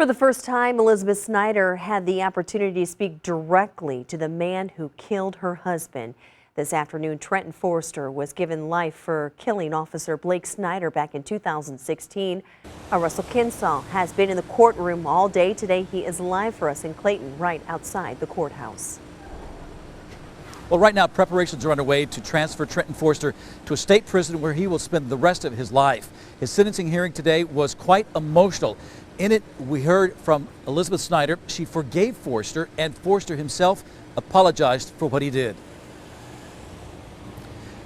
For the first time, Elizabeth Snyder had the opportunity to speak directly to the man who killed her husband. This afternoon, Trenton Forster was given life for killing Officer Blake Snyder back in 2016. Our Russell Kinsall has been in the courtroom all day today. He is live for us in Clayton, right outside the courthouse. Well, right now, preparations are underway to transfer Trenton Forster to a state prison where he will spend the rest of his life. His sentencing hearing today was quite emotional. In it, we heard from Elizabeth Snyder. She forgave Forster, and Forster himself apologized for what he did.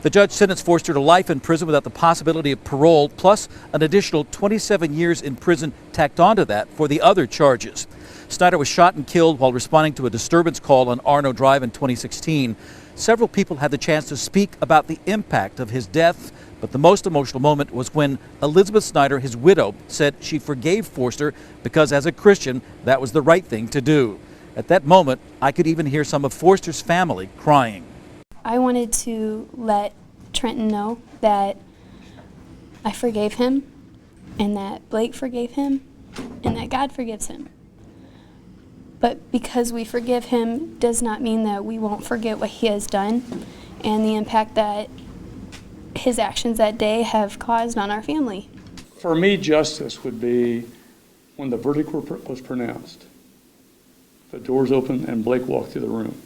The judge sentenced Forster to life in prison without the possibility of parole, plus an additional 27 years in prison tacked onto that for the other charges. Snyder was shot and killed while responding to a disturbance call on Arno Drive in 2016. Several people had the chance to speak about the impact of his death, but the most emotional moment was when Elizabeth Snyder, his widow, said she forgave Forster because as a Christian, that was the right thing to do. At that moment, I could even hear some of Forster's family crying. I wanted to let Trenton know that I forgave him, and that Blake forgave him, and that God forgives him. But because we forgive him does not mean that we won't forget what he has done and the impact that his actions that day have caused on our family. For me, justice would be when the verdict was pronounced, the doors opened and Blake walked through the room.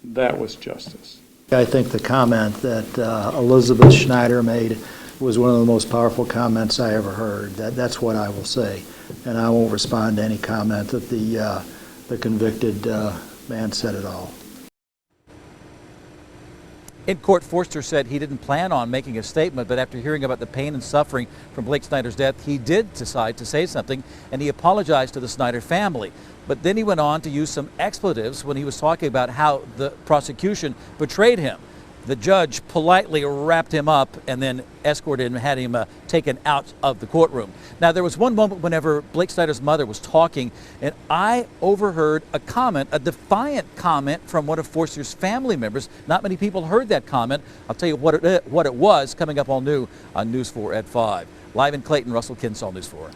That was justice. I think the comment that Elizabeth Snyder made was one of the most powerful comments I ever heard. That's what I will say, and I won't respond to any comment that the convicted man said at all. In court, Forster said he didn't plan on making a statement, but after hearing about the pain and suffering from Blake Snyder's death, he did decide to say something, and he apologized to the Snyder family. But then he went on to use some expletives when he was talking about how the prosecution betrayed him. The judge politely wrapped him up and then escorted him and had him taken out of the courtroom. Now, there was one moment whenever Blake Snyder's mother was talking, and I overheard a comment, a defiant comment from one of Forster's family members. Not many people heard that comment. I'll tell you what it was coming up all new on News 4 at 5. Live in Clayton, Russell Kinsall, News 4.